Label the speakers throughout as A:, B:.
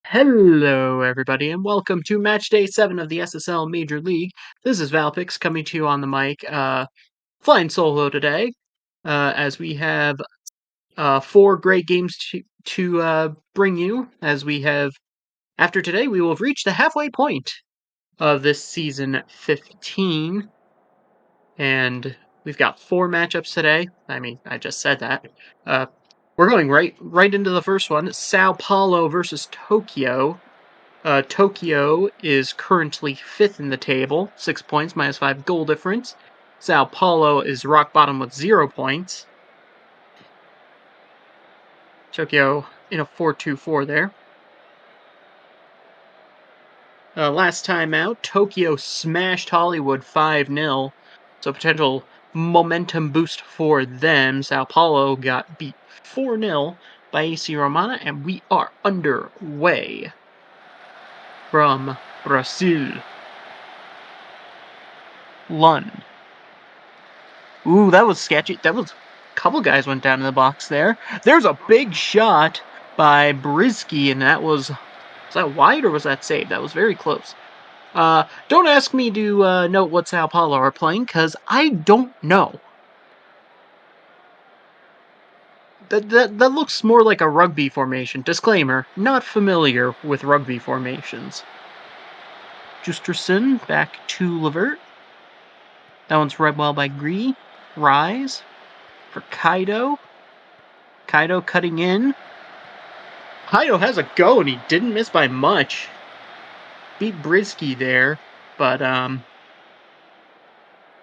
A: Hello, everybody, and welcome to Matchday 7 of the SSL Major League. This is Valpix coming to you on the mic, flying solo today, as we have four great games to bring you. As we have, after today, we will have reached the halfway point of this season 15, and we've got four matchups today. I mean, I just said that. We're going right into the first one: Sao Paulo versus Tokyo. Tokyo is currently 5th in the table, 6 points, minus 5 goal difference. Sao Paulo is rock bottom with 0 points. Tokyo in a 4-2-4 there. Last time out, Tokyo smashed Hollywood 5-0, so potential momentum boost for them. Sao Paulo got beat 4-0 by AC Romana, and we are underway from Brazil. Lund. Ooh, that was sketchy. That was a couple guys went down in the box there. There's a big shot by Brisky, and that was that wide or was that saved? That was very close. Don't ask me to note what Sao Paulo are playing, because I don't know. That looks more like a rugby formation. Disclaimer, not familiar with rugby formations. Justerson back to Levert. That one's read well by Gree. Rise for Kaido. Kaido cutting in. Kaido has a go, and he didn't miss by much. Beat Brisky there, but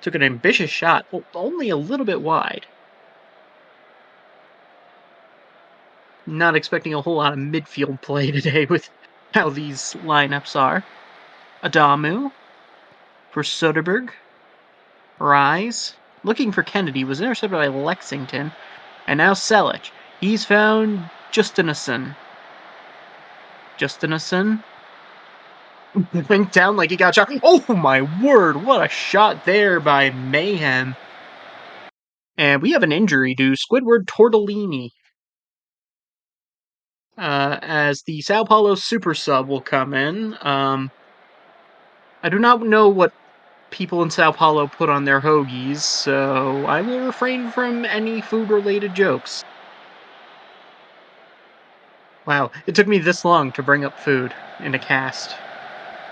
A: took an ambitious shot, only a little bit wide. Not expecting a whole lot of midfield play today with how these lineups are. Adamu for Soderberg. Rise, looking for Kennedy, was intercepted by Lexington. And now Selic. He's found Justinason. Went down like he got shot. Oh my word, what a shot there by Mayhem. And we have an injury to Squidward Tortellini. As the Sao Paulo super sub will come in. I do not know what people in Sao Paulo put on their hoagies, so I will refrain from any food-related jokes. Wow, it took me this long to bring up food in a cast.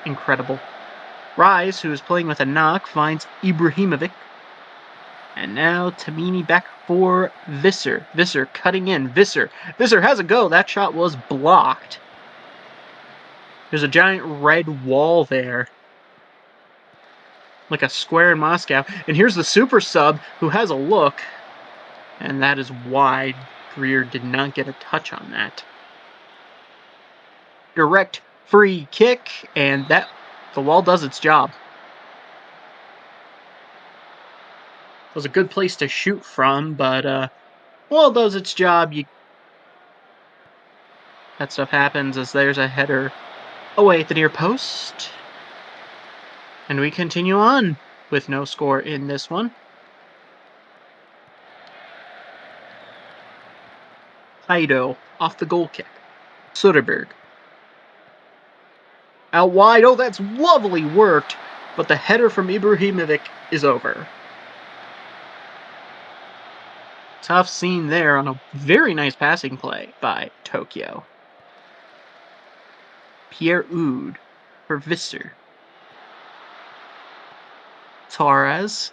A: Incredible. Rise, who is playing with a knock, finds Ibrahimovic. And now Tamini back for Visser. Visser cutting in. Visser has a go. That shot was blocked. There's a giant red wall there. Like a square in Moscow. And here's the super sub who has a look. And that is wide. Greer did not get a touch on that. Direct free kick. And that the wall does its job. It was a good place to shoot from, but wall does its job. That stuff happens as there's a header away at the near post. And we continue on with no score in this one. Kaido off the goal kick. Soderberg. Out wide. Oh, that's lovely worked. But the header from Ibrahimovic is over. Tough scene there on a very nice passing play by Tokyo. Pierre Oud for Visser. Torres.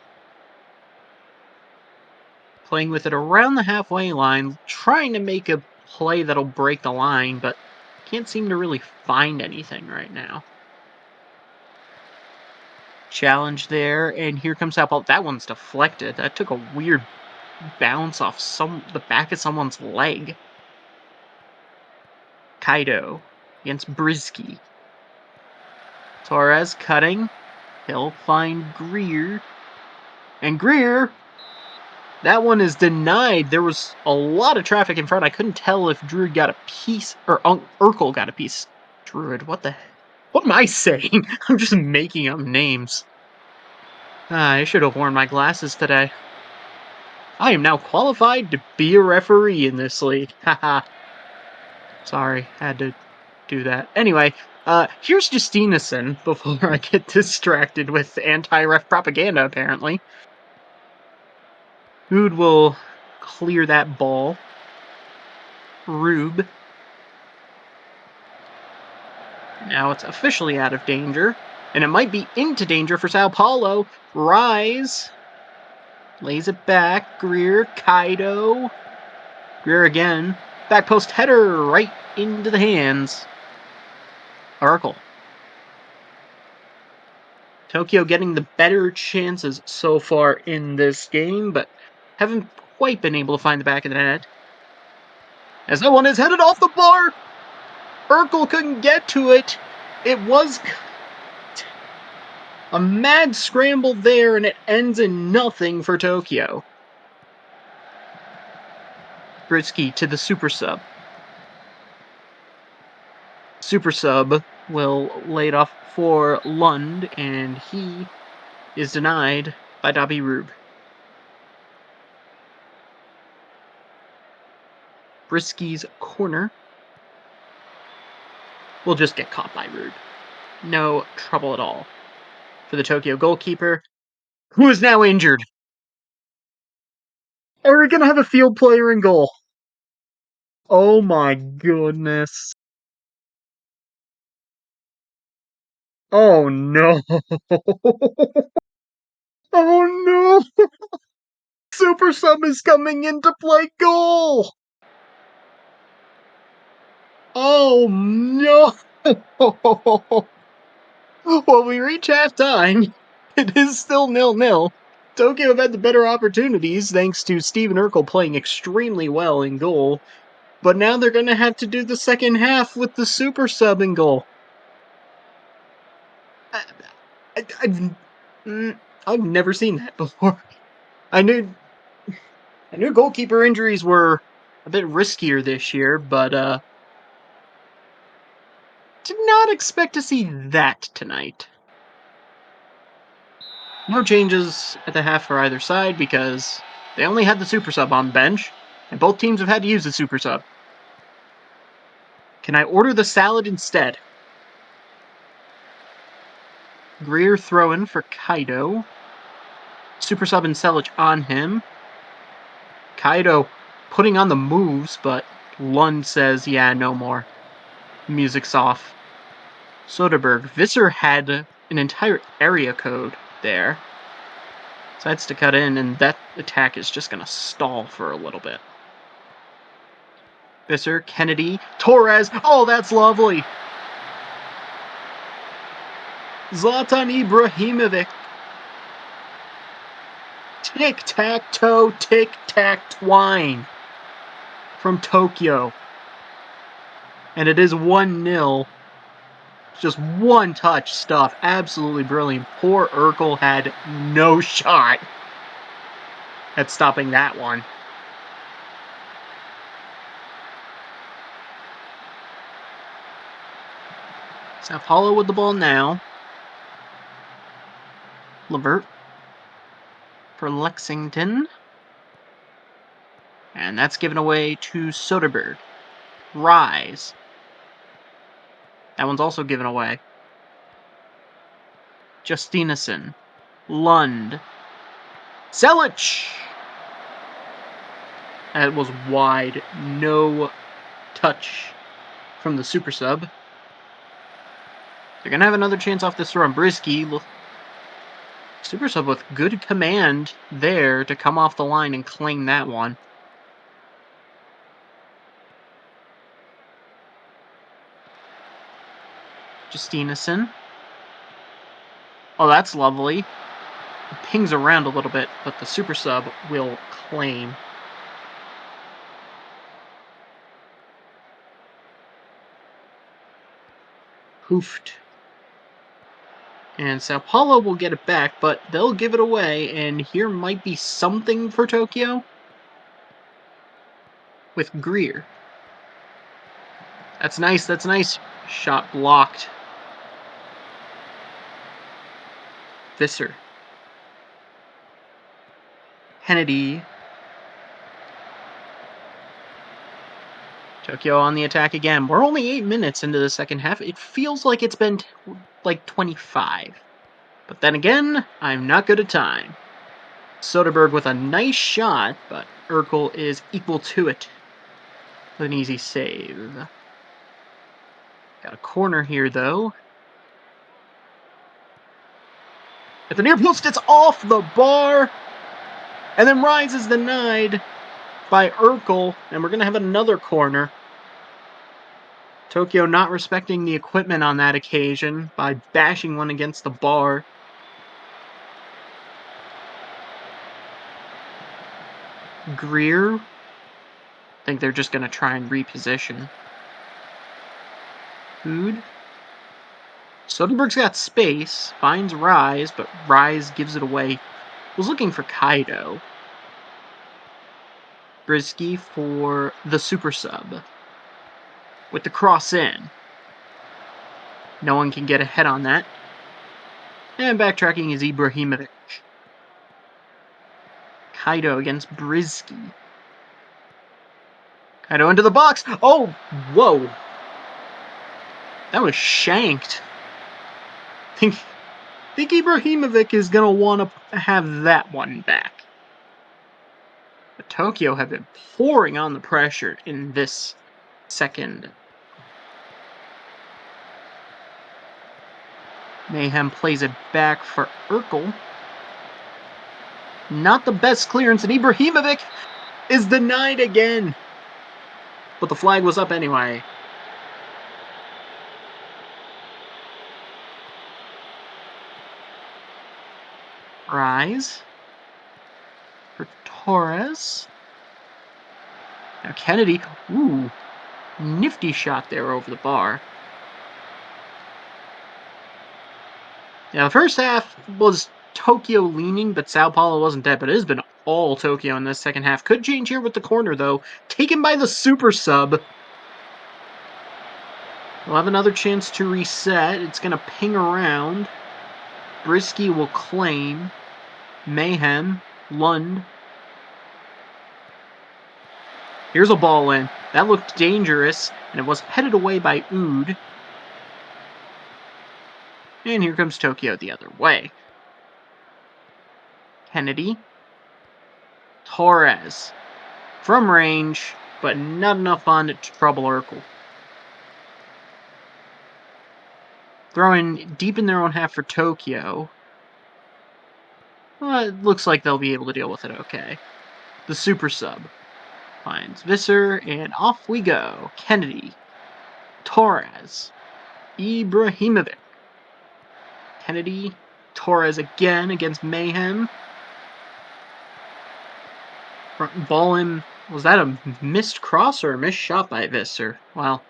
A: Playing with it around the halfway line, trying to make a play that'll break the line, but can't seem to really find anything right now. Challenge there, and here comes Sao Paulo. That one's deflected. That took a weird bounce off the back of someone's leg. Kaido against Brisky. Torres cutting. He'll find Greer. And Greer, that one is denied. There was a lot of traffic in front. I couldn't tell if Druid got a piece, or Urkel got a piece. Druid, what am I saying? I'm just making up names. I should have worn my glasses today. I am now qualified to be a referee in this league. Haha. Sorry, had to do that. Anyway, here's Justinison before I get distracted with anti-ref propaganda, apparently. Hood will clear that ball. Rube. Now it's officially out of danger. And it might be into danger for Sao Paulo. Rise. Lays it back. Greer. Kaido. Greer again. Back post header right into the hands. Urkel. Tokyo getting the better chances so far in this game, but haven't quite been able to find the back of the net. As that one is headed off the bar! Urkel couldn't get to it. It was a mad scramble there, and it ends in nothing for Tokyo. Britsky to the super sub. Super sub will lay it off for Lund, and he is denied by Dabi Rube. Brisky's corner will just get caught by Rube. No trouble at all for the Tokyo goalkeeper, who is now injured. Are we going to have a field player in goal? Oh my goodness. Oh no. Oh no. Super Sub is coming in to play goal. Oh no. Well, we reach halftime. It is still 0-0. Tokyo have had the better opportunities thanks to Steven Urkel playing extremely well in goal. But now they're going to have to do the second half with the super sub in goal. I've never seen that before. I knew goalkeeper injuries were a bit riskier this year, but did not expect to see that tonight. No changes at the half for either side because they only had the super sub on bench, and both teams have had to use the super sub. Can I order the salad instead? Greer throw-in for Kaido. Super sub and Selic on him. Kaido putting on the moves, but Lund says, yeah, no more. Music's off. Soderbergh. Visser had an entire area code there. Decides to cut in, and that attack is just going to stall for a little bit. Visser, Kennedy, Torres. Oh, that's lovely. Zlatan Ibrahimovic. Tic-tac-toe, tic-tac-twine from Tokyo. And it is 1-0. Just one touch stuff. Absolutely brilliant. Poor Urkel had no shot at stopping that one. Sao Paulo with the ball now. Levert for Lexington. And that's given away to Soderbergh. Rise. That one's also given away. Justinison. Lund. Selic! That was wide. No touch from the super sub. They're going to have another chance off this throw on Brisky. Super sub with good command there to come off the line and claim that one. Justinison. Oh, that's lovely. It pings around a little bit, but the super sub will claim. Hoofed. And Sao Paulo will get it back, but they'll give it away, and here might be something for Tokyo with Greer. That's nice, that's nice. Shot blocked. Visser. Kennedy. Tokyo on the attack again. We're only 8 minutes into the second half. It feels like it's been like 25. But then again, I'm not good at time. Soderbergh with a nice shot, but Urkel is equal to it with an easy save. Got a corner here, though. At the near post, it's off the bar! And then Rise is denied by Urkel, and we're going to have another corner. Tokyo not respecting the equipment on that occasion by bashing one against the bar. Greer. I think they're just going to try and reposition. Food. Soderbergh's got space, finds Rise, but Rise gives it away. Was looking for Kaido. Brisky for the super sub. With the cross in. No one can get ahead on that. And backtracking is Ibrahimovic. Kaido against Brisky. Kaido into the box. Oh, whoa. That was shanked. Think Ibrahimovic is going to want to have that one back. But Tokyo have been pouring on the pressure in this second. Mayhem plays it back for Urkel. Not the best clearance, and Ibrahimovic is denied again. But the flag was up anyway. Rise. For Torres. Now Kennedy. Ooh. Nifty shot there over the bar. Now, the first half was Tokyo leaning, but Sao Paulo wasn't dead. But it has been all Tokyo in this second half. Could change here with the corner, though. Taken by the super sub. We'll have another chance to reset. It's going to ping around. Brisky will claim. Mayhem. Lund. Here's a ball in. That looked dangerous, and it was headed away by Ood. And here comes Tokyo the other way. Kennedy. Torres. From range, but not enough on it to trouble Urkel. Throwing deep in their own half for Tokyo. Well, it looks like they'll be able to deal with it okay. The super sub finds Visser, and off we go. Kennedy. Torres. Ibrahimovic. Kennedy. Torres again against Mayhem. Ball in. Was that a missed cross or a missed shot by Visser? Well,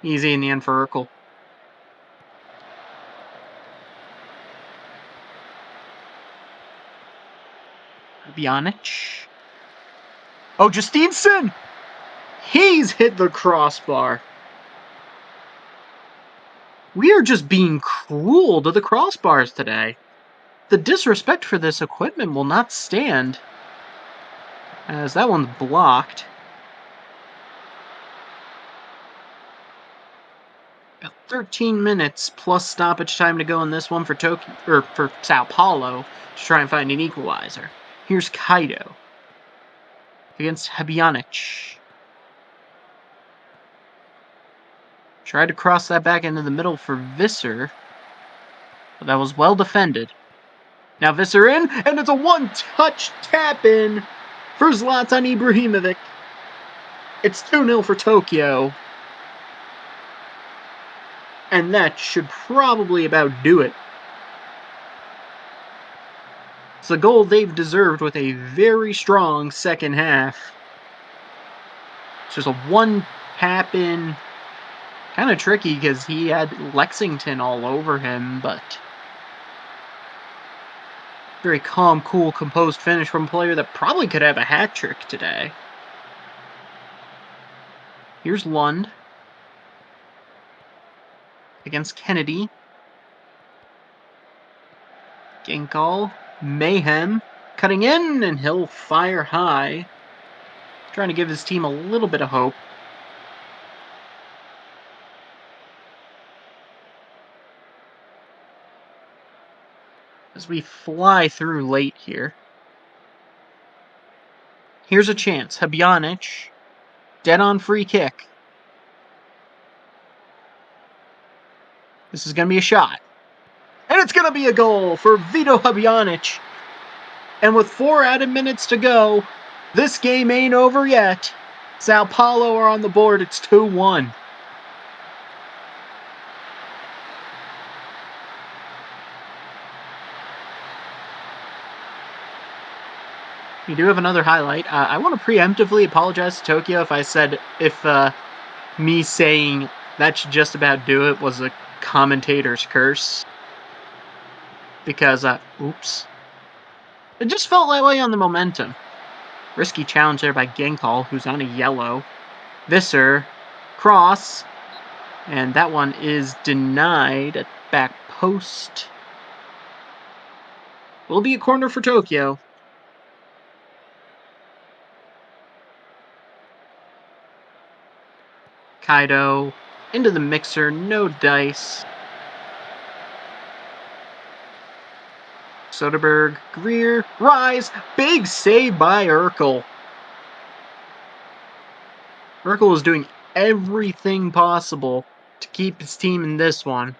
A: easy in the end for Urkel. Bjanic. Oh, Justinson! He's hit the crossbar. We are just being cruel to the crossbars today. The disrespect for this equipment will not stand. As that one's blocked. Got 13 minutes plus stoppage time to go in this one for Tokyo, or for Sao Paulo to try and find an equalizer. Here's Kaido against Habjanic. Tried to cross that back into the middle for Visser, but that was well defended. Now Visser in, and it's a one-touch tap-in for Zlatan Ibrahimovic. It's 2-0 for Tokyo. And that should probably about do it. It's the goal they've deserved with a very strong second half. It's just a one tap-in. Kind of tricky because he had Lexington all over him, but very calm, cool, composed finish from a player that probably could have a hat trick today. Here's Lund against Kennedy. Ginkal, Mayhem, cutting in, and he'll fire high. Trying to give his team a little bit of hope. as we fly through late here. Here's a chance. Habjanic, dead on free kick. This is going to be a shot. And it's going to be a goal for Vito Habjanic. And with 4 added minutes to go, this game ain't over yet. Sao Paulo are on the board. It's 2-1. We do have another highlight. I want to preemptively apologize to Tokyo if me saying that should just about do it was a commentator's curse. Because, oops. It just felt that way on the momentum. Risky challenge there by Genkal, who's on a yellow. Visser, cross, and that one is denied at back post. Will be a corner for Tokyo. Kaido into the mixer, no dice. Soderberg, Greer, Rise, big save by Urkel. Urkel was doing everything possible to keep his team in this one.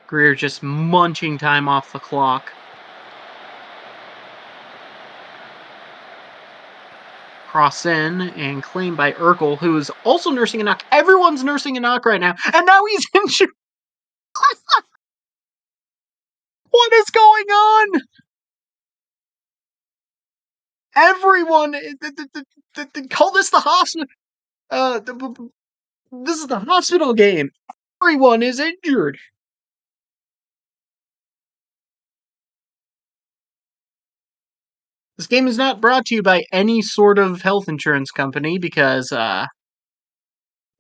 A: Greer just munching time off the clock. Cross in and claimed by Urkel, who is also nursing a knock. Everyone's nursing a knock right now, and now he's injured. What is going on? Everyone, call this the hospital. This is the hospital game. Everyone is injured. This game is not brought to you by any sort of health insurance company because, well,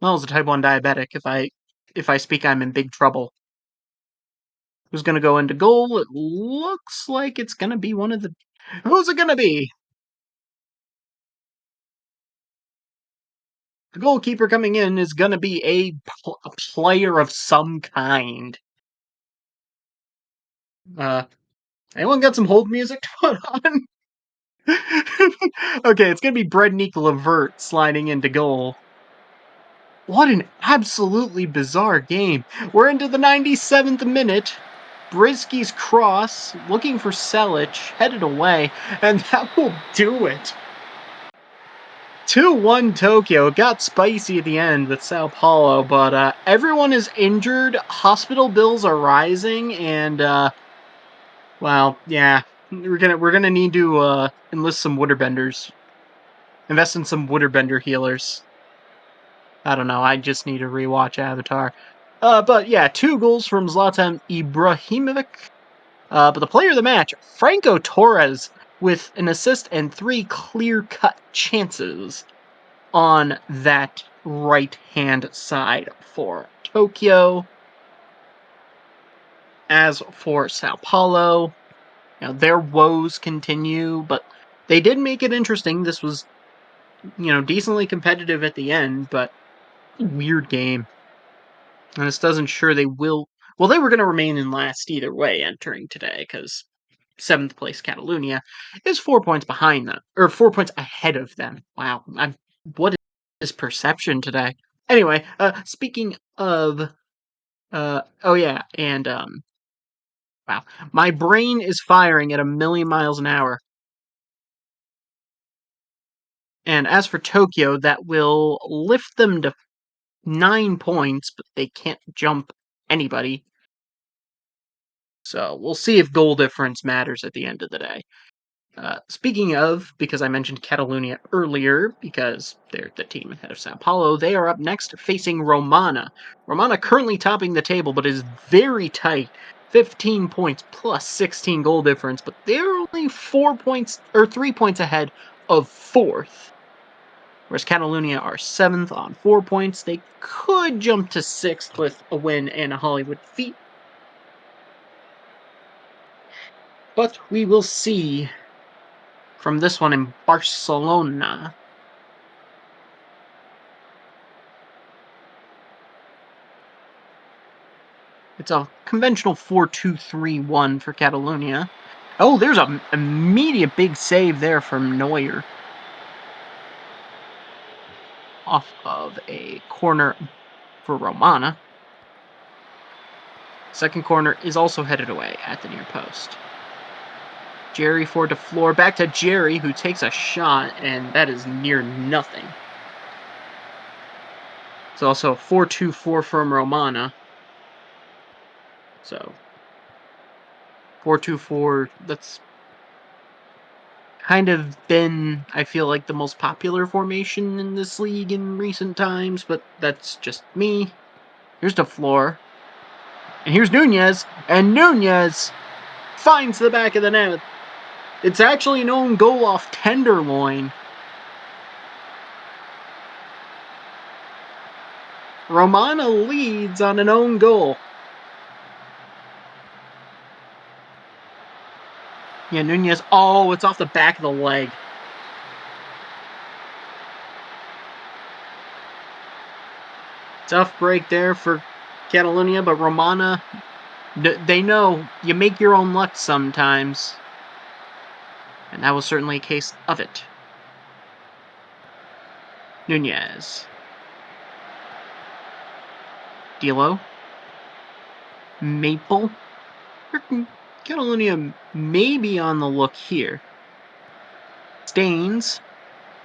A: as a type 1 diabetic, if I speak, I'm in big trouble. Who's going to go into goal? It looks like it's going to be one of the... Who's it going to be? The goalkeeper coming in is going to be a player of some kind. Anyone got some hold music to put on? Okay, it's going to be Brednik Levert sliding into goal. What an absolutely bizarre game. We're into the 97th minute. Brisky's cross, looking for Selic, headed away, and that will do it. 2-1 Tokyo. It got spicy at the end with Sao Paulo, but everyone is injured. Hospital bills are rising, and well, yeah, we're gonna need to enlist some Wooderbenders. Invest in some Wooderbender healers. I don't know. I just need to rewatch Avatar. But yeah, 2 goals from Zlatan Ibrahimovic. But the player of the match, Franco Torres, with an assist and 3 clear-cut chances on that right-hand side for Tokyo. As for Sao Paulo, their woes continue, but they did make it interesting. This was, decently competitive at the end, but weird game. And this doesn't sure they will... Well, they were going to remain in last either way entering today, because 7th place Catalunya is 4 points behind them, or 4 points ahead of them. Wow, what is perception today? Anyway, speaking of, oh yeah, and wow, my brain is firing at 1,000,000 miles an hour. And as for Tokyo, that will lift them to 9 points, but they can't jump anybody. So we'll see if goal difference matters at the end of the day. Speaking of, because I mentioned Catalunya earlier, because they're the team ahead of Sao Paulo, they are up next facing Romana. Romana currently topping the table, but is very tight. 15 points plus 16 goal difference, but they're only 4 points, or 3 points ahead of 4th. Whereas Catalunya are 7th on 4 points. They could jump to 6th with a win and a Hollywood defeat. But we will see from this one in Barcelona. It's a conventional 4-2-3-1 for Catalonia. Oh, there's an immediate big save there from Neuer. Off of a corner for Romana. Second corner is also headed away at the near post. Jerry for DeFleur. Back to Jerry, who takes a shot, and that is near nothing. It's also a 4-2-4 from Romana. So, 4-2-4, that's kind of been, I feel like, the most popular formation in this league in recent times, but that's just me. Here's DeFleur. And here's Nunez. And Nunez finds the back of the net. It's actually an own goal off Tenderloin. Romana leads on an own goal. Yeah, Nunez. Oh, it's off the back of the leg. Tough break there for Catalonia, but Romana, they know you make your own luck sometimes. And that was certainly a case of it. Nunez. Dilo. Maple. Catalonia may be on the look here. Staines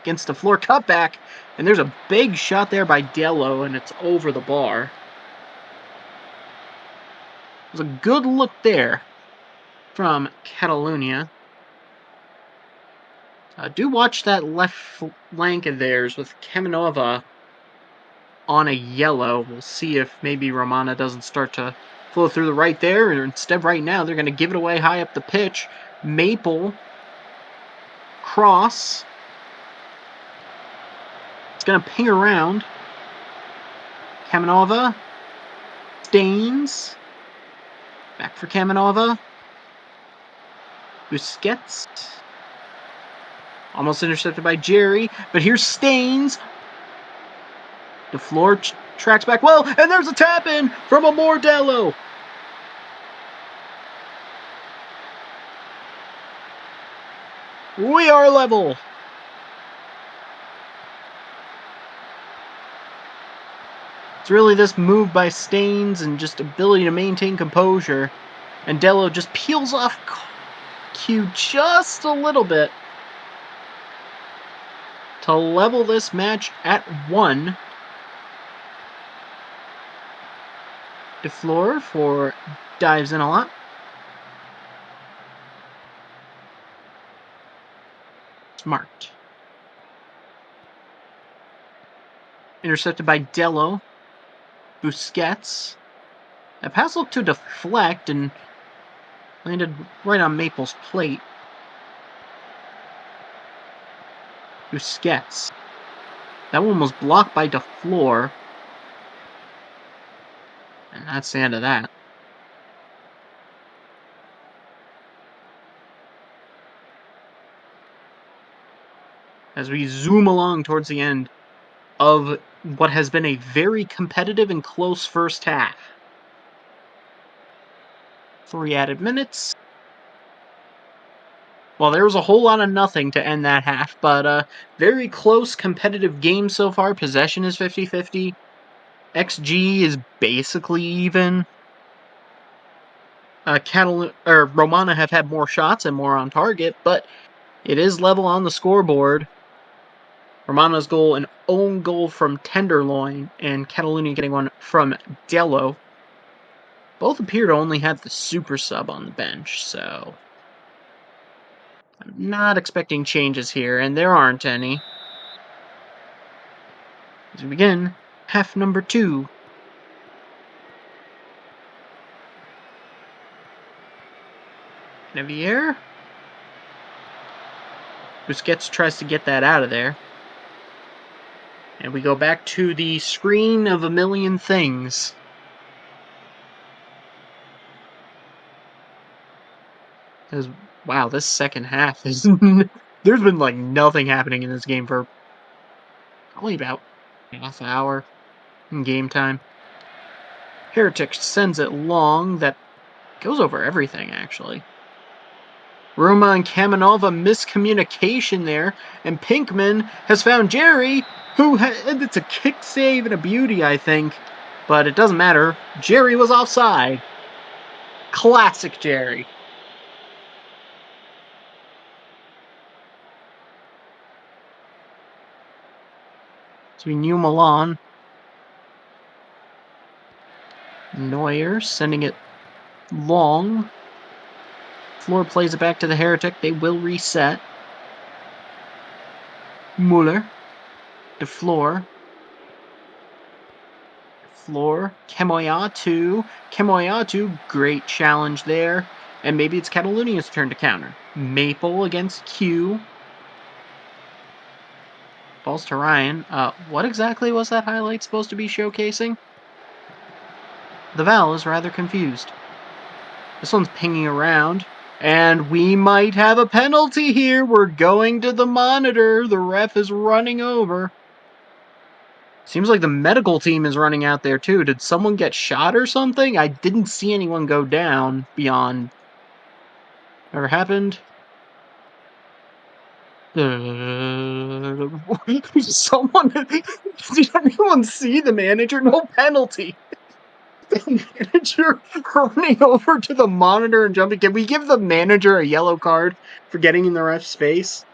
A: against the floor cutback, and there's a big shot there by Dello, and it's over the bar. It was a good look there from Catalonia. Do watch that left flank of theirs with Kamenova on a yellow. We'll see if maybe Romana doesn't start to flow through the right there, or instead right now they're going to give it away high up the pitch. Maple. Cross. It's going to ping around. Kamenova. Staines. Back for Kamenova. Busquets. Almost intercepted by Jerry, but here's Staines. The floor tracks back well, and there's a tap-in from a Mordello. We are level. It's really this move by Staines and just ability to maintain composure. And Dello just peels off cue just a little bit to level this match at 1. DeFleur for dives in a lot. Smart. Intercepted by Dello. Busquets. That pass looked to deflect and landed right on Maple's plate. Busquets. That one was blocked by DeFleur. And that's the end of that. As we zoom along towards the end of what has been a very competitive and close first half. 3 added minutes. Well, there was a whole lot of nothing to end that half, but very close competitive game so far. Possession is 50-50. XG is basically even. Romana have had more shots and more on target, but it is level on the scoreboard. Romano's goal, an own goal from Tenderloin, and Catalonia getting one from Dello. Both appear to only have the super sub on the bench, so I'm not expecting changes here, and there aren't any. As we begin, half number 2. Navier. Busquets tries to get that out of there. And we go back to the screen of a million things. Because, wow, this second half is... There's been, like, nothing happening in this game for probably about half hour in game time. Heretic sends it long. That goes over everything, actually. Roma and Kamenova miscommunication there, and Pinkman has found Jerry, it's a kick save and a beauty, I think. But it doesn't matter. Jerry was offside. Classic Jerry. So we knew Milan. Neuer sending it long. Floor plays it back to the Heretic. They will reset. Muller. De Floor. Kemoyatu. Great challenge there. And maybe it's Catalunia's turn to counter. Maple against Q. Balls to Ryan. What exactly was that highlight supposed to be showcasing? The Val is rather confused. This one's pinging around. And we might have a penalty here. We're going to the monitor. The ref is running over. Seems like the medical team is running out there too. Did someone get shot or something? I didn't see anyone go down beyond. Ever happened? Someone. Did anyone see the manager? No penalty. The manager running over to the monitor and jumping. Can we give the manager a yellow card for getting in the ref's face?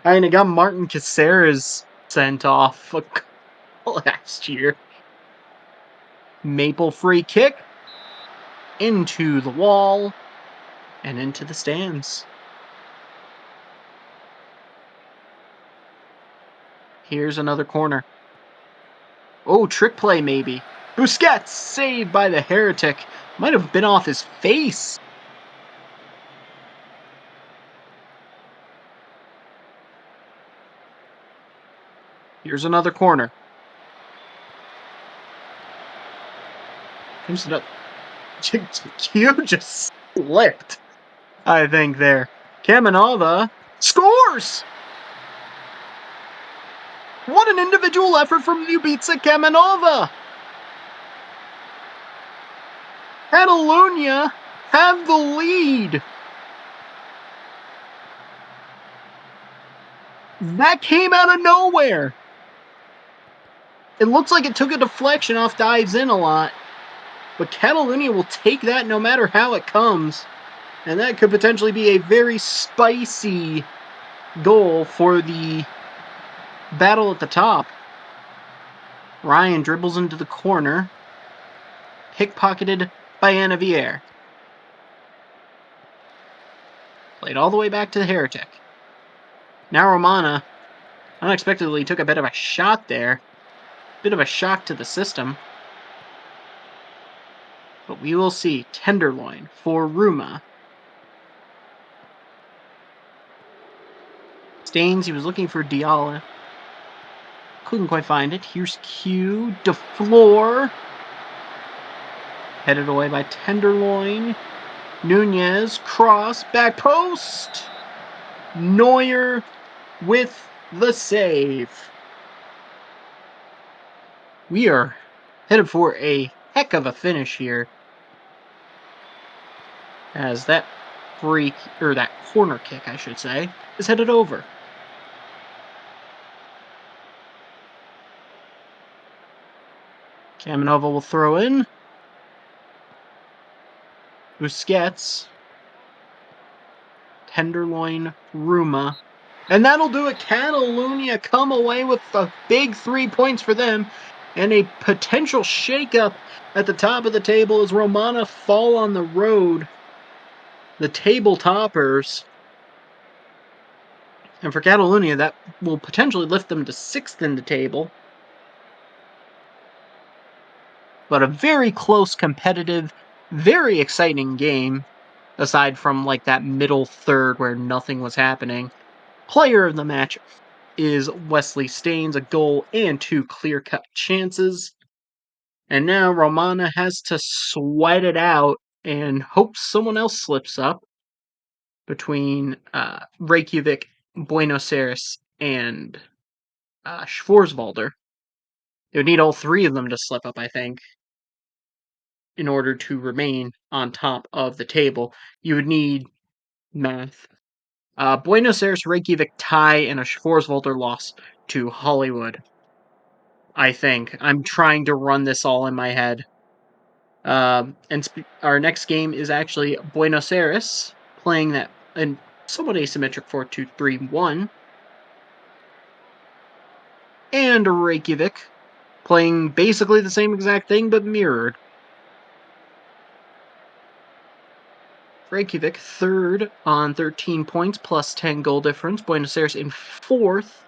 A: I mean, it got Martin Caceres sent off last year. Maple free kick into the wall and into the stands. Here's another corner. Oh, trick play maybe. Busquets saved by the Heretic. Might have been off his face. Here's another corner. Q just slipped, I think, there. Kamenova scores! What an individual effort from Ljubica Kamenova! Catalunya have the lead. That came out of nowhere. It looks like it took a deflection off dives in a lot. But Catalunya will take that no matter how it comes. And that could potentially be a very spicy goal for the battle at the top. Ryan dribbles into the corner. Pickpocketed by Anavier. Played all the way back to the Heretic. Now Romana unexpectedly took a bit of a shot there. Bit of a shock to the system. But we will see. Tenderloin for Ruma. Staines, he was looking for Diala. Couldn't quite find it. Here's Q. De Floor. Headed away by Tenderloin. Nunez. Cross. Back post. Neuer with the save. We are headed for a heck of a finish here. As that that corner kick, I should say, is headed over. Kamenova will throw in. Busquets. Tenderloin. Ruma. And that'll do it. Catalunya come away with the big 3 points for them. And a potential shakeup at the top of the table as Romana fall on the road. The table toppers. And for Catalunya, that will potentially lift them to 6th in the table. But a very close, competitive, very exciting game, aside from like that middle third where nothing was happening. Player of the match is Wesley Staines, a goal and 2 clear-cut chances. And now Romana has to sweat it out and hope someone else slips up between Reykjavik, Buenos Aires, and Schwarzwalder. They would need all 3 of them to slip up, I think. in order to remain on top of the table. You would need math. Buenos Aires, Reykjavik tie, and a Schwarzwälder loss to Hollywood. I think. I'm trying to run this all in my head. Our next game is actually Buenos Aires playing that in somewhat asymmetric 4-2-3-1, and Reykjavik playing basically the same exact thing but mirrored. Reykjavik third on 13 points plus 10 goal difference. Buenos Aires in fourth,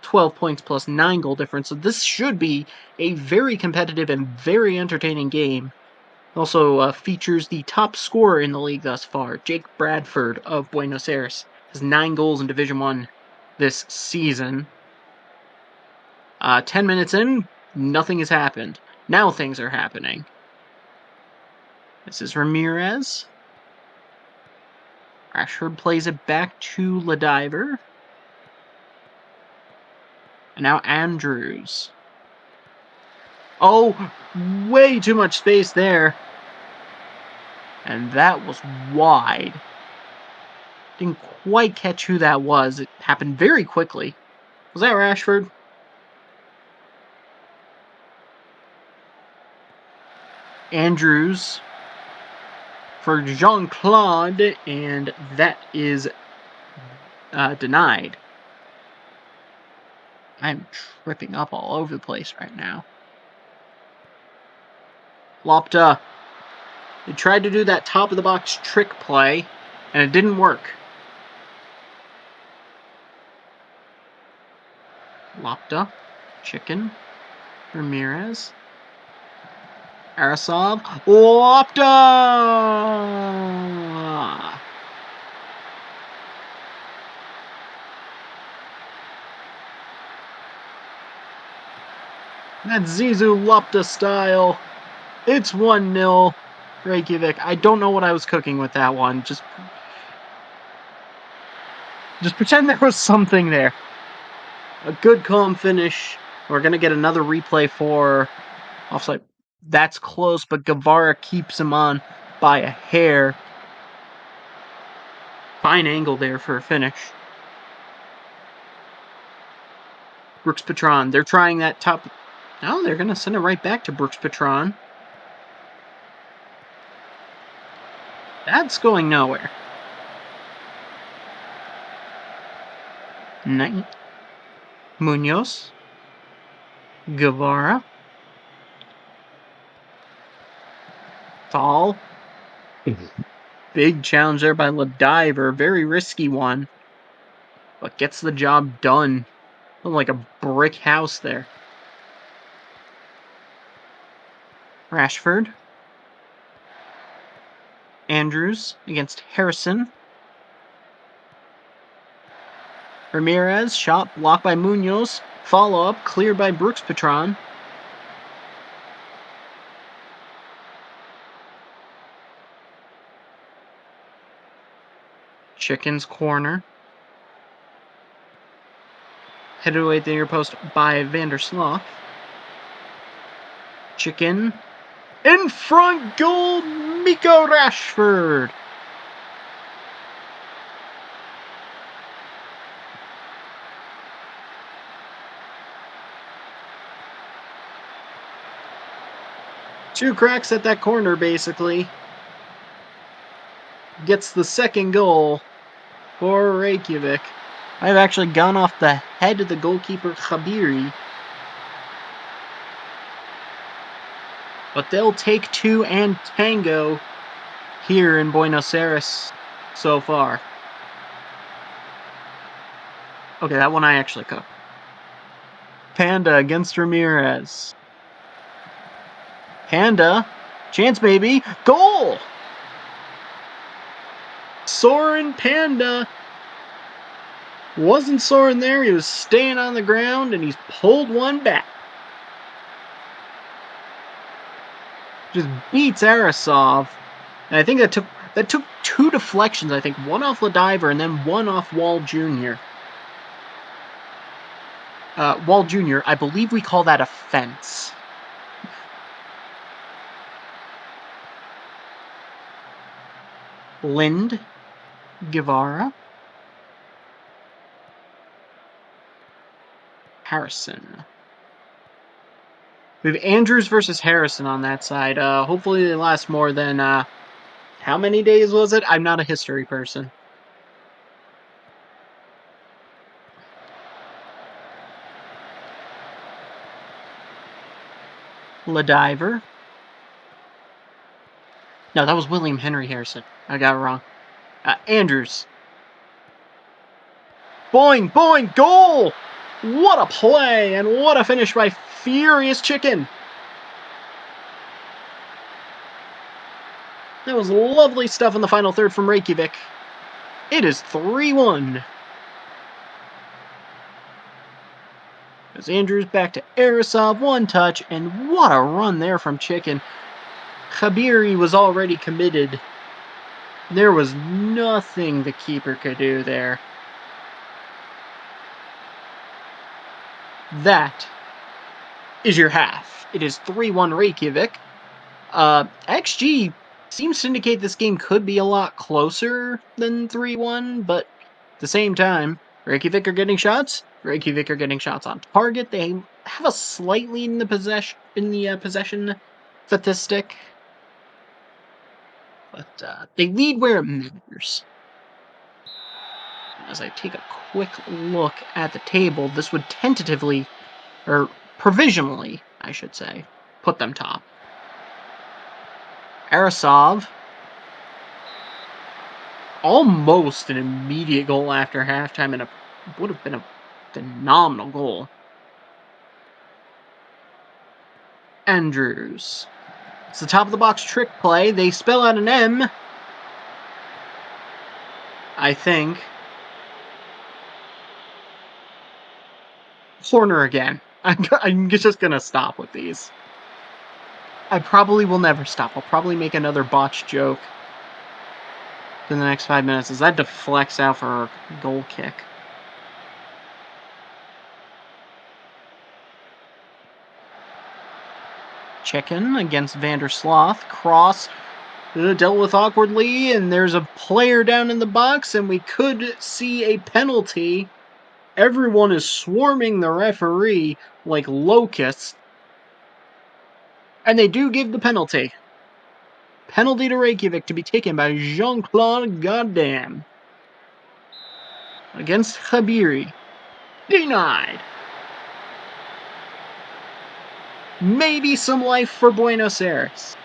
A: 12 points plus 9 goal difference. So this should be a very competitive and very entertaining game. Also features the top scorer in the league thus far, Jake Bradford of Buenos Aires. Has 9 goals in Division 1 this season. 10 minutes in, nothing has happened. Now things are happening. This is Ramirez. Rashford plays it back to Ladiver. And now Andrews. Oh, way too much space there. And that was wide. Didn't quite catch who that was. It happened very quickly. Was that Rashford? Andrews for Jean-Claude, and that is denied. I'm tripping up all over the place right now. Lopta. They tried to do that top of the box trick play, and it didn't work. Lopta. Chicken. Ramirez. Arasov. Lopta! That's Zizou Lopta style. It's 1-0 Reykjavik. I don't know what I was cooking with that one. Just pretend there was something there. A good calm finish. We're going to get another replay for offside. That's close, but Guevara keeps him on by a hair. Fine angle there for a finish. Brooks Patron. They're trying that top. No, they're going to send it right back to Brooks Patron. That's going nowhere. Munoz. Guevara. Fall. Big challenge there by Ladiver. Very risky one. But gets the job done. Like a brick house there. Rashford. Andrews against Harrison. Ramirez, shot blocked by Munoz. Follow up, cleared by Brooks Patron. Chicken's corner. Headed away at the near post by Vandersloot. Chicken. In front goal, Miko Rashford. Two cracks at that corner, basically. Gets the second goal for Reykjavik. I've actually gone off the head of the goalkeeper, Khabiri. But they'll take two and tango here in Buenos Aires so far. Okay, that one I actually cooked. Panda against Ramirez. Panda. Chance, baby. Goal! Soren Panda. Wasn't Soren there. He was staying on the ground, and he's pulled one back. Just beats Arasov. And I think that took two deflections, I think. One off Ladiver and then one off Wall Jr. Wall Jr., I believe we call that a fence. Lind, Guevara, Harrison. We have Andrews versus Harrison on that side. Hopefully they last more than, how many days was it? I'm not a history person. Ladiver. No, that was William Henry Harrison. I got it wrong. Andrews. Boing, boing, goal! What a play, and what a finish by Furious Chicken. That was lovely stuff in the final third from Reykjavik. It is 3-1. As Andrews back to Arisov, one touch, and what a run there from Chicken. Khabiri was already committed. There was nothing the keeper could do there. That is your half. It is 3-1 Reykjavik. XG seems to indicate this game could be a lot closer than 3-1, but at the same time, Reykjavik are getting shots. Reykjavik are getting shots on target. They have a slight lead in the possession statistic, but they lead where it matters. As I take a quick look at the table, this would tentatively, or provisionally, I should say, put them top. Arisov, almost an immediate goal after halftime, and it would have been a phenomenal goal. Andrews. It's the top of the box trick play. They spell out an M, I think. Corner again. I'm just going to stop with these. I probably will never stop. I'll probably make another botch joke in the next 5 minutes as that deflects out for a goal kick. Chicken against Vandersloth. Cross dealt with awkwardly, and there's a player down in the box, and we could see a penalty. Everyone is swarming the referee like locusts, and they do give the penalty. Penalty to Reykjavik to be taken by Jean-Claude Goddamn against Khabiri. Denied. Maybe some life for Buenos Aires.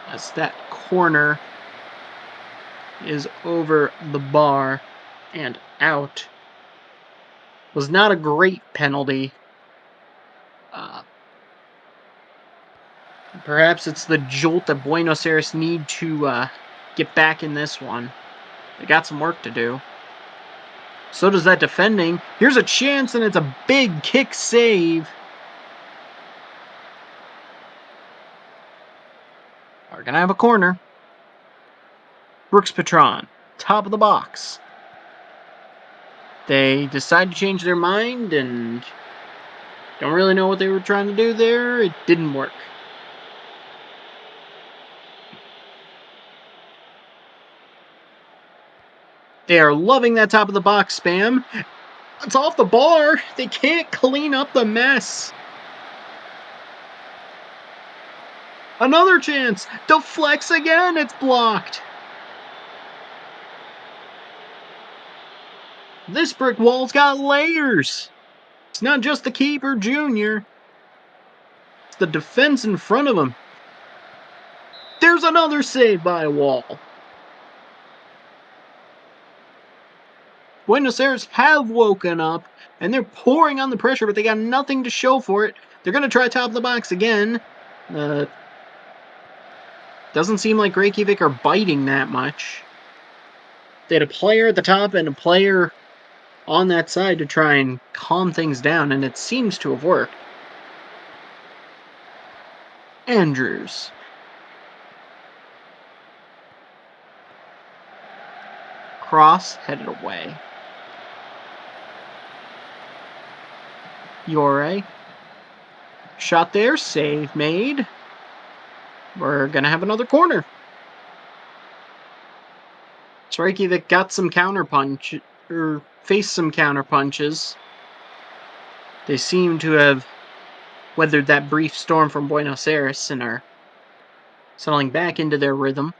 A: As that corner is over the bar and out. Was not a great penalty. Perhaps it's the jolt that Buenos Aires need to get back in this one. They got some work to do. So does that defending. Here's a chance, and it's a big kick save. Are going to have a corner. Brooks Patron, top of the box. They decide to change their mind and don't really know what they were trying to do there. It didn't work. They are loving that top of the box spam. It's off the bar. They can't clean up the mess. Another chance. Deflects again. It's blocked. This brick wall's got layers. It's not just the keeper, Junior. It's the defense in front of him. There's another save by Wall. Buenos Aires have woken up, and they're pouring on the pressure, but they got nothing to show for it. They're going to try top of the box again. Doesn't seem like Reykjavik are biting that much. They had a player at the top and a player on that side to try and calm things down, and it seems to have worked. Andrews. Cross headed away. Yore. Shot there, save made. We're gonna have another corner. Reykjavik got some counterpunch, or faced some counterpunches. They seem to have weathered that brief storm from Buenos Aires and are settling back into their rhythm.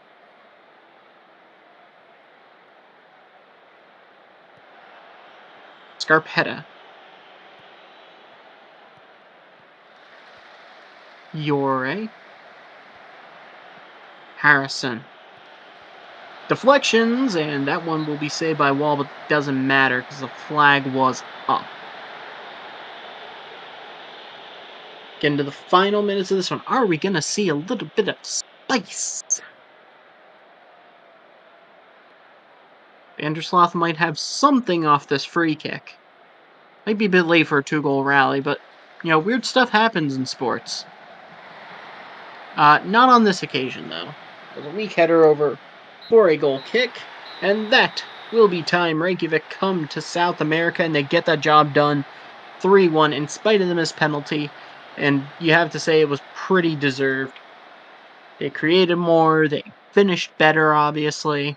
A: Scarpetta. Yore. Harrison. Deflections, and that one will be saved by Wall, but doesn't matter because the flag was up. Getting to the final minutes of this one. Are we going to see a little bit of spice? Vandersloot might have something off this free kick. Might be a bit late for a 2-goal rally, but, weird stuff happens in sports. Not on this occasion, though. There's a weak header over for a goal kick, and that will be time. Reykjavik come to South America, and they get that job done 3-1 in spite of the missed penalty, and you have to say it was pretty deserved. They created more, they finished better, obviously.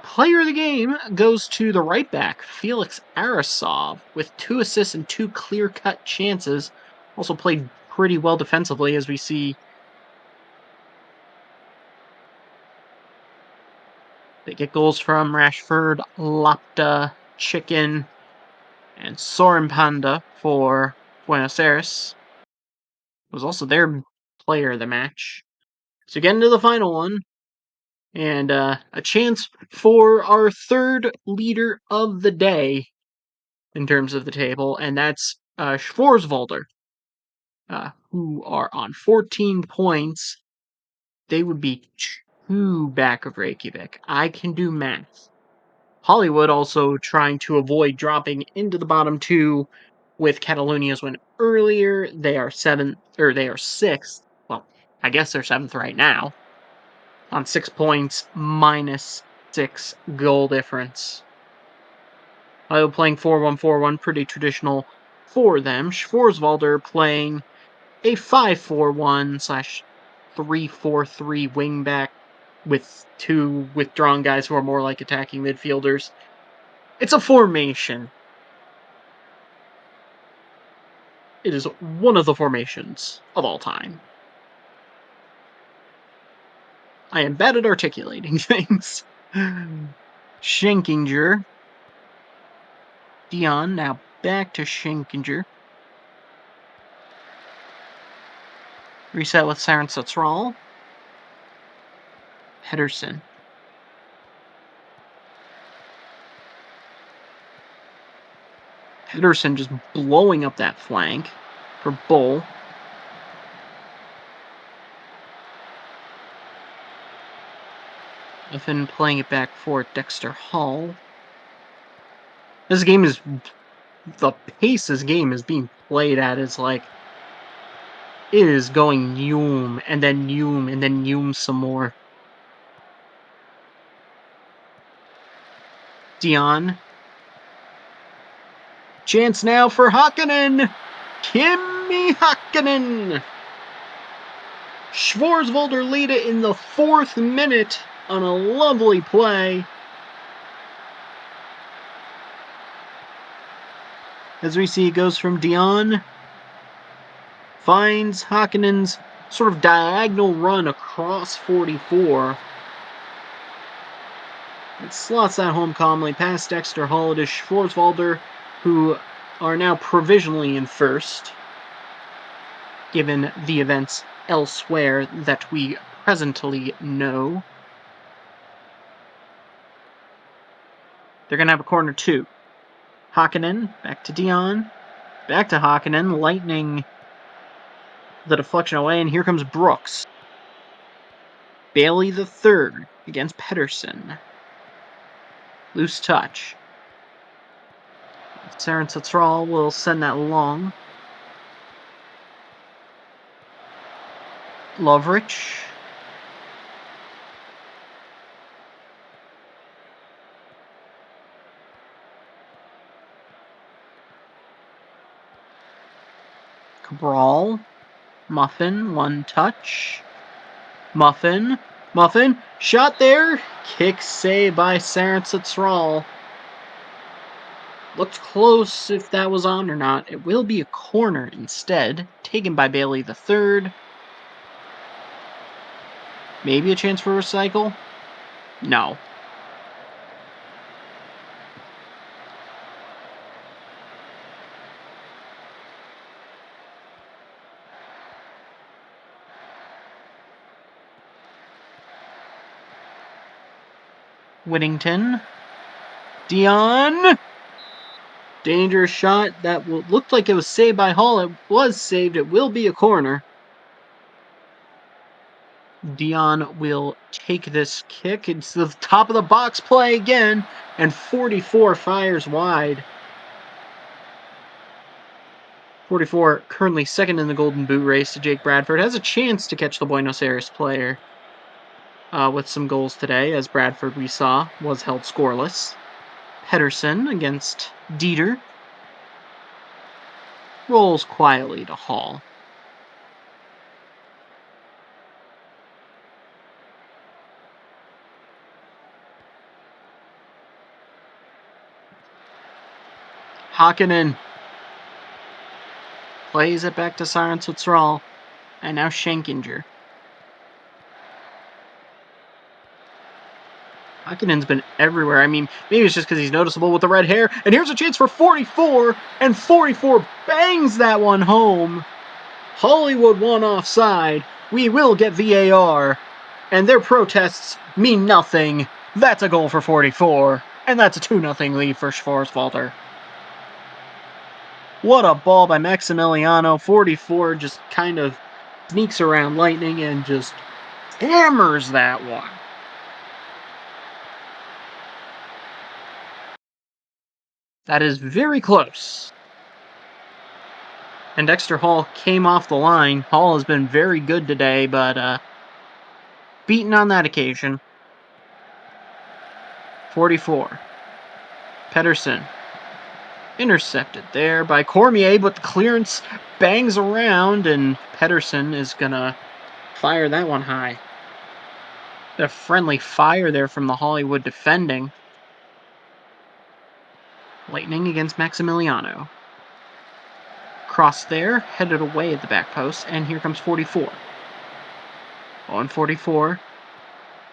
A: Player of the game goes to the right back, Felix Arasov, with 2 assists and 2 clear-cut chances. Also played pretty well defensively, as we see. They get goals from Rashford, Lapta, Chicken, and Soren Panda for Buenos Aires. Was also their player of the match. So getting to the final one, and a chance for our third leader of the day in terms of the table, and that's Schwarzwalder, who are on 14 points. They would be 2 back of Reykjavik. I can do math. Hollywood also trying to avoid dropping into the bottom 2 with Catalonia's win earlier. They are 6th. Well, I guess they're 7th right now. On 6 points, minus 6 goal difference. Hollywood playing 4-1-4-1, pretty traditional for them. Schwarzwalder playing a 5-4-1/3-4-3 wingback with 2 withdrawn guys who are more like attacking midfielders. It's a formation. It is one of the formations of all time. I am bad at articulating things. Schenkinger. Dion now back to Schenkinger. Reset with Saren Satsral. Pedersen. Pedersen just blowing up that flank for Bull. Even playing it back for Dexter Hall. The pace this game is being played at is like, it is going Yum, and then Yum, and then Yum some more. Dion. Chance now for Hakkinen! Kimi Hakkinen! Schwarzwalder lead it in the 4th minute on a lovely play. As we see, it goes from Dion, finds Hakkinen's sort of diagonal run across 44. It slots that home calmly past Dexter Hall to Schwarzwalder, who are now provisionally in 1st, given the events elsewhere that we presently know. They're going to have a corner 2. Hakkinen, back to Dion, back to Hakkinen, lightning the deflection away, and here comes Brooks. Bailey the third against Pedersen. Loose touch. Saren Satsral will send that long. Lovrich. Brawl. Muffin, one touch. Muffin. Shot there. Kick save by Saransatsral. Looked close if that was on or not. It will be a corner instead. Taken by Bailey the third. Maybe a chance for recycle? No. Whittington. Dion. Dangerous shot. That looked like it was saved by Hall. It was saved. It will be a corner. Dion will take this kick. It's the top of the box play again. And 44 fires wide. 44 currently second in the Golden Boot race to Jake Bradford. Has a chance to catch the Buenos Aires player with some goals today, as Bradford, we saw, was held scoreless. Pedersen against Dieter. Rolls quietly to Hall. Hakkinen plays it back to Saransatsral. And now Schenkinger. Hakkinen's been everywhere. I mean, maybe it's just because he's noticeable with the red hair. And here's a chance for 44. And 44 bangs that one home. Hollywood won offside. We will get VAR. And their protests mean nothing. That's a goal for 44. And that's a 2-0 lead for Schwarzwalder. What a ball by Maximiliano. 44 just kind of sneaks around Lightning and just hammers that one. That is very close. And Dexter Hall came off the line. Hall has been very good today, but beaten on that occasion. 44. Pedersen. Intercepted there by Cormier, but the clearance bangs around, and Pedersen is going to fire that one high. A friendly fire there from the Hollywood defending. Lightning against Maximiliano. Cross there, headed away at the back post, and here comes 44. On 44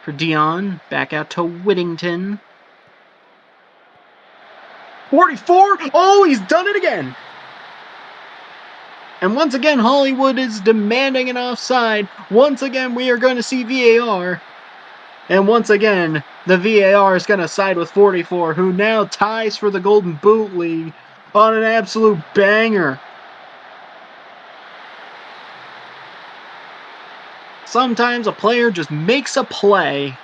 A: for Dion, back out to Whittington. 44! Oh, he's done it again! And once again, Hollywood is demanding an offside. Once again, we are going to see VAR. And once again, the VAR is going to side with 44, who now ties for the Golden Boot League on an absolute banger. Sometimes a player just makes a play.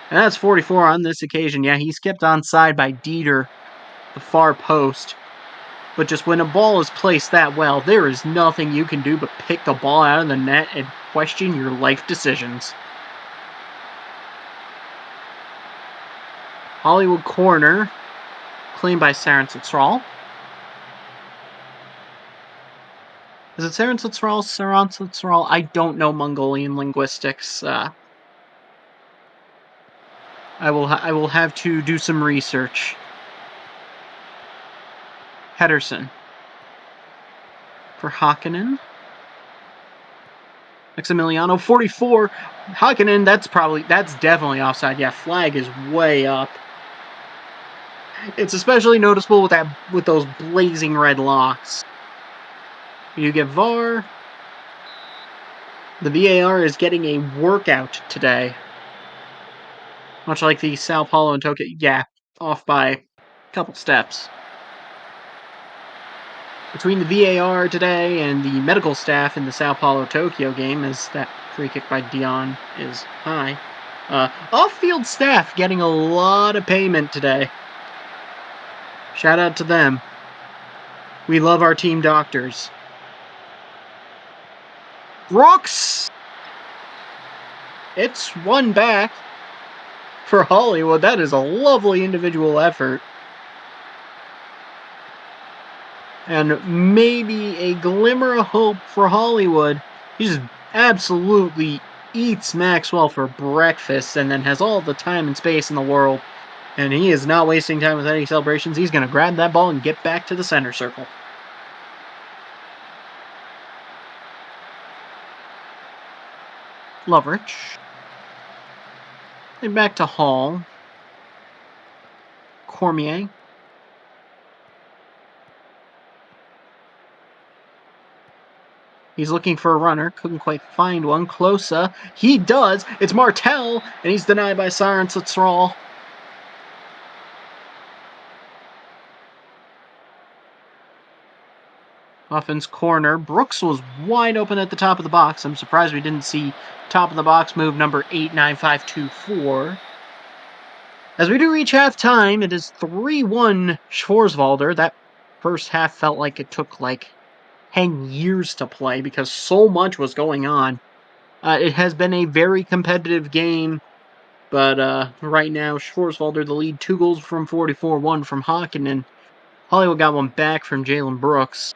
A: And that's 44 on this occasion. Yeah, he's kept onside by Dieter, the far post. But just when a ball is placed that well, there is nothing you can do but pick the ball out of the net and question your life decisions. Hollywood corner, claimed by Saransatsral. Is it Saransatsral? I don't know Mongolian linguistics. I will have to do some research. Pedersen for Hakkinen. Maximiliano, 44. Hakkinen, that's definitely offside. Yeah, flag is way up. It's especially noticeable with those blazing red locks. You get VAR. The VAR is getting a workout today. Much like the Sao Paulo and Tokyo. Yeah, off by a couple steps. Between the VAR today and the medical staff in the Sao Paulo-Tokyo game, as that free kick by Dion is high. Off-field staff getting a lot of payment today. Shout out to them. We love our team doctors. Brooks! It's one back for Hollywood. That is a lovely individual effort. and maybe a glimmer of hope for Hollywood. He just absolutely eats Maxwell for breakfast and then has all the time and space in the world. And he is not wasting time with any celebrations. He's going to grab that ball and get back to the center circle. Lovrich. And back to Hall. Cormier. He's looking for a runner. Couldn't quite find one. Closer. He does. It's Martel, and he's denied by Siren Thrall. Offense corner. Brooks was wide open at the top of the box. I'm surprised we didn't see top of the box move number 89524. As we do reach halftime, it is 3-1 Schwarzwalder. That first half felt like it took 10 years to play because so much was going on. It has been a very competitive game, but right now Schwarzwalder the lead, 2 goals from 44, 1 from Hawken, and Hollywood got one back from Jalen Brooks.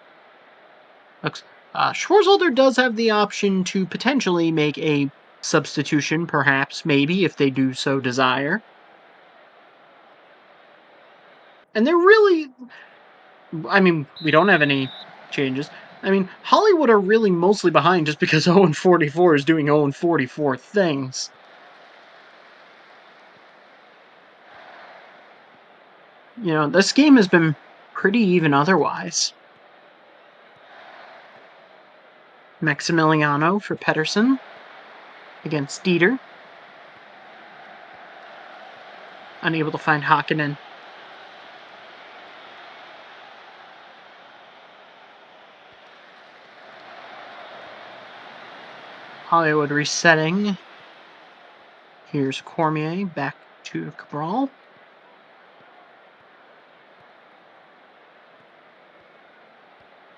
A: Schwarzwalder does have the option to potentially make a substitution, perhaps, maybe, if they do so desire. And they're really... we don't have any changes. Hollywood are really mostly behind just because 0-44 is doing 0-44 things. This game has been pretty even otherwise. Maximiliano for Pedersen against Dieter. Unable to find Hakkinen. Hollywood resetting. Here's Cormier back to Cabral.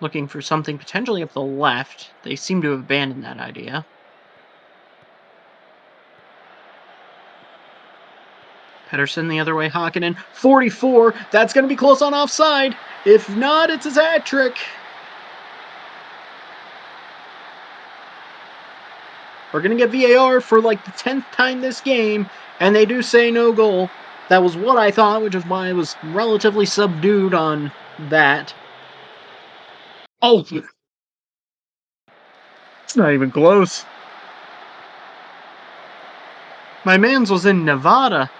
A: Looking for something potentially up the left. They seem to have abandoned that idea. Pedersen the other way, Hakkinen. 44. That's going to be close on offside. If not, it's his hat trick. We're going to get VAR for the 10th time this game, and they do say no goal. That was what I thought, which is why I was relatively subdued on that. Oh! It's not even close. My man's was in Nevada.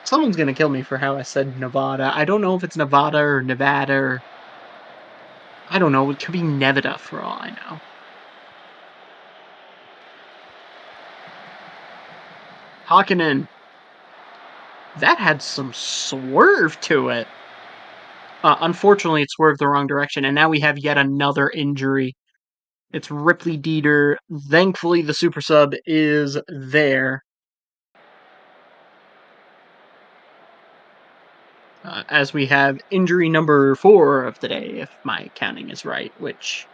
A: Someone's going to kill me for how I said Nevada. I don't know if it's Nevada or Nevada or... I don't know. It could be Nevada for all I know. Hakkinen. That had some swerve to it. Unfortunately, it swerved the wrong direction, and now we have yet another injury. It's Ripley Dieter. Thankfully, the super sub is there. As we have injury number 4 of the day, if my counting is right, which...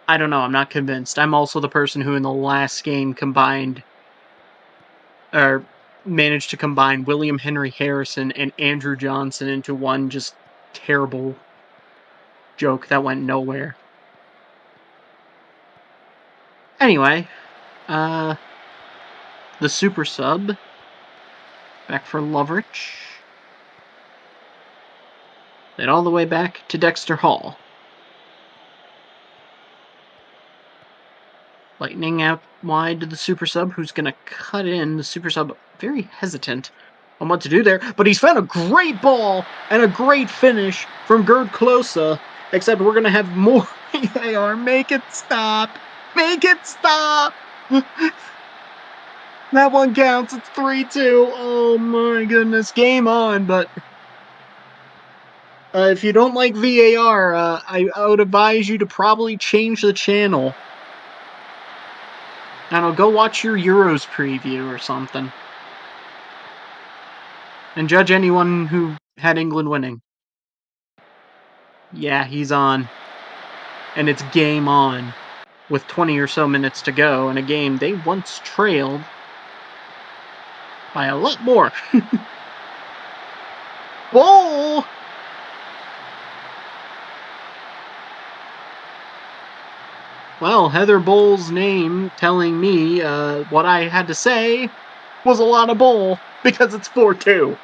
A: I don't know, I'm not convinced. I'm also the person who in the last game managed to combine William Henry Harrison and Andrew Johnson into one just terrible joke that went nowhere. Anyway, the super sub back for Lovrich. Then all the way back to Dexter Hall. Lightning out wide to the super sub, who's going to cut in. The super sub very hesitant on what to do there, but he's found a great ball and a great finish from Gerd Klose, except we're going to have more VAR. Make it stop! Make it stop! That one counts. It's 3-2. Oh my goodness. Game on, but... if you don't like VAR, I would advise you to probably change the channel. I don't know, go watch your Euros preview or something. And judge anyone who had England winning. Yeah, he's on. And it's game on. With 20 or so minutes to go in a game they once trailed by a lot more. Goal! Well, Heather Bull's name telling me what I had to say was a lot of bull because it's 4-2.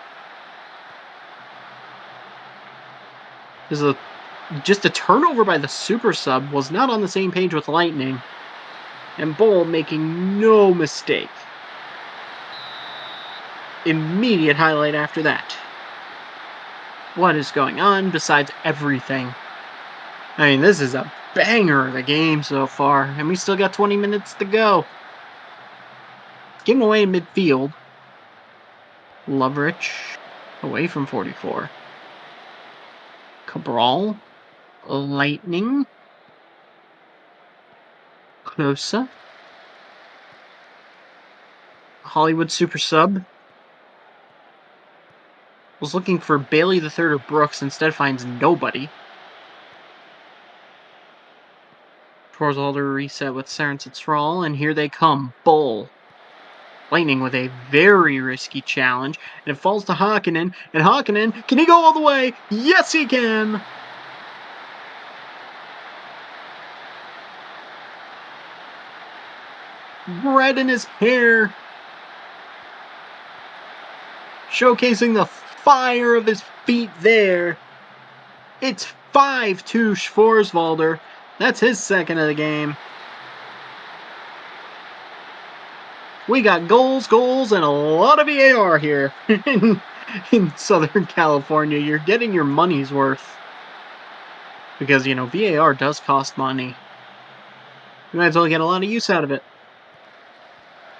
A: Just a turnover by the super sub was not on the same page with Lightning, and Bull making no mistake. Immediate highlight after that. What is going on besides everything? I mean, this is a banger of a game so far, and we still got 20 minutes to go. Getting away in midfield. Lovrich away from 44. Cabral. Lightning. Closa. Hollywood super sub. Was looking for Bailey the Third or Brooks, instead finds nobody. Schwarzwalder reset with Sarence Thrall, and here they come. Bull. Lightning with a very risky challenge, and it falls to Hakkinen, and Hakkinen, can he go all the way? Yes, he can! Red in his hair, showcasing the fire of his feet there. It's 5-2 Schwarzwalder. That's his second of the game. We got goals, and a lot of VAR here in Southern California. You're getting your money's worth. Because, VAR does cost money. You might as well get a lot of use out of it.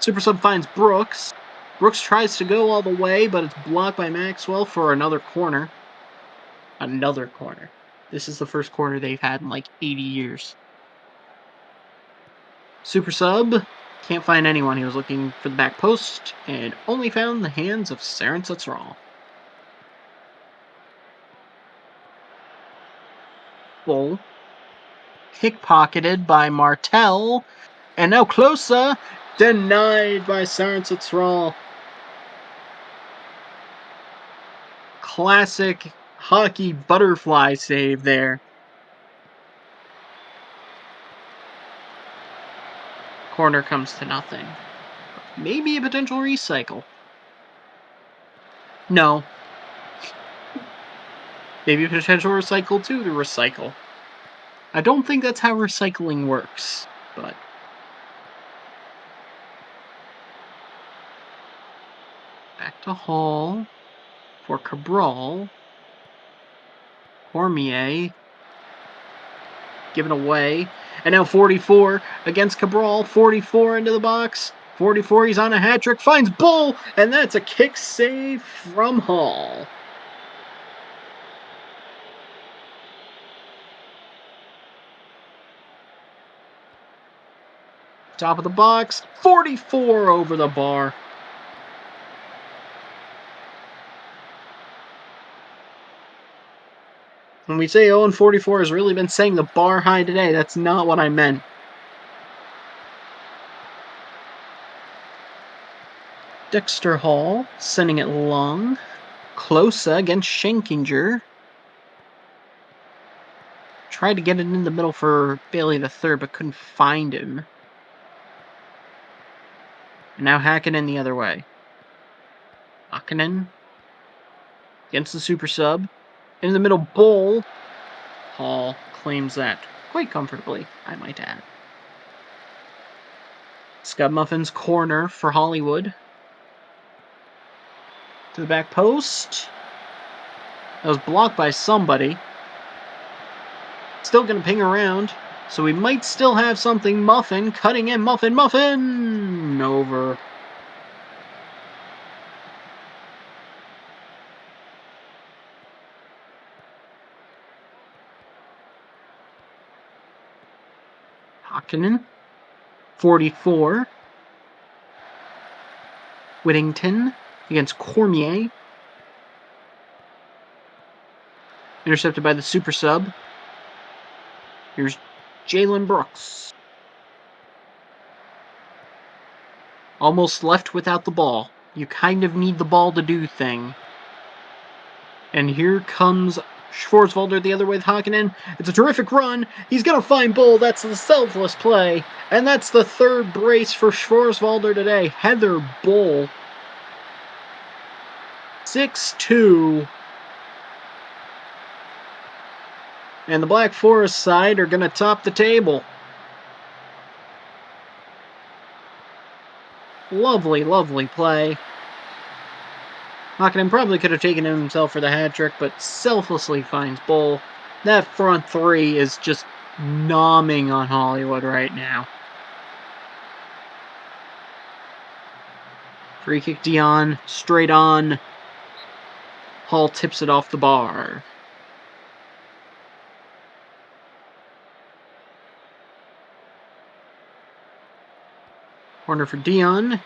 A: Super Sub finds Brooks. Brooks tries to go all the way, but it's blocked by Maxwell for another corner. Another corner. This is the first corner they've had in like 80 years. Super Sub can't find anyone. He was looking for the back post and only found the hands of Sarence Thrall. Bull. Pickpocketed by Martel. And now Closa. Denied by Sarence Thrall. Classic hockey butterfly save there. Corner comes to nothing. Maybe a potential recycle. No. Maybe a potential recycle too to recycle. I don't think that's how recycling works, but... Back to Hall for Cabral. Cormier. Given away. And now 44 against Cabral. 44 into the box. 44, he's on a hat trick. Finds Bull. And that's a kick save from Hall. Top of the box. 44 over the bar. When we say 0-44 has really been saying the bar high today, that's not what I meant. Dexter Hall sending it long. Closa against Schenkinger. Tried to get it in the middle for Bailey the Third, but couldn't find him. And now Hakkinen the other way. Hakkinen against the super sub. In the middle, Bull. Hall claims that quite comfortably, I might add. Scud Muffin's corner for Hollywood. To the back post. That was blocked by somebody. Still going to ping around. So we might still have something. Muffin cutting in. Muffin. Over. Hakkinen. 44. Whittington against Cormier. Intercepted by the super sub. Here's Jalen Brooks. Almost left without the ball. You kind of need the ball to do thing. And here comes Schwarzwalder the other way with Hakkinen. It's a terrific run. He's going to find Bull. That's the selfless play. And that's the third brace for Schwarzwalder today. Heather Bull. 6-2. And the Black Forest side are going to top the table. Lovely, lovely play. Hakkinen probably could have taken it himself for the hat trick, but selflessly finds Bull. That front three is just nomming on Hollywood right now. Free kick Dion, straight on. Hall tips it off the bar. Corner for Dion.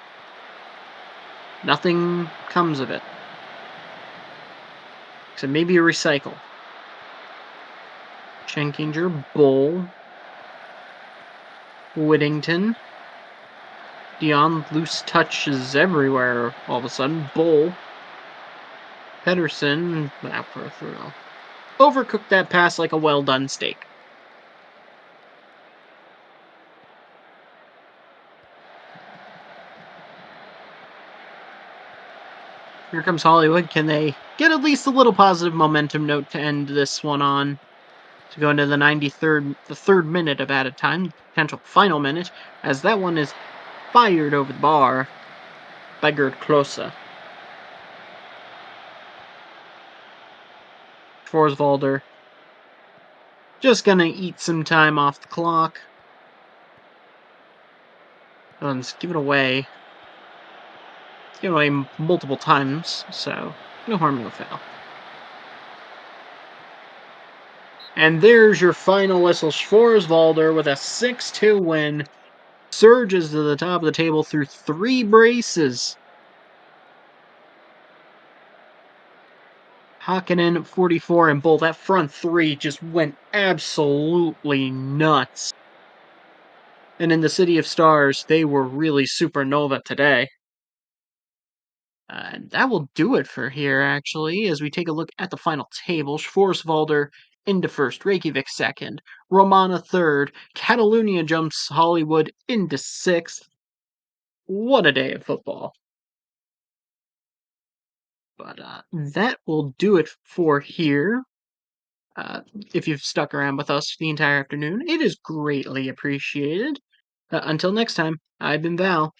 A: Nothing comes of it. Except maybe a recycle. Schenkinger, Bull. Whittington. Dion, loose touches everywhere all of a sudden. Bull. Pedersen, out for a throw. Overcooked that pass like a well-done steak. Here comes Hollywood. Can they get at least a little positive momentum note to end this one on? To go into the 93rd, the third minute of added time, potential final minute, as that one is fired over the bar by Gerd Klose. Forsvalder just gonna eat some time off the clock. Let's give it away. Give it away multiple times, so no harm, no foul. And there's your final whistle. Schwarzwalder with a 6-2 win surges to the top of the table through 3 braces. Hakkinen, 44, and Bull. That front three just went absolutely nuts. And in the City of Stars, they were really supernova today. And that will do it for here, actually, as we take a look at the final table. Schwarzwalder into first, Reykjavik second, Romana third, Catalunya jumps Hollywood into sixth. What a day of football. But that will do it for here. If you've stuck around with us the entire afternoon, it is greatly appreciated. Until next time, I've been Val.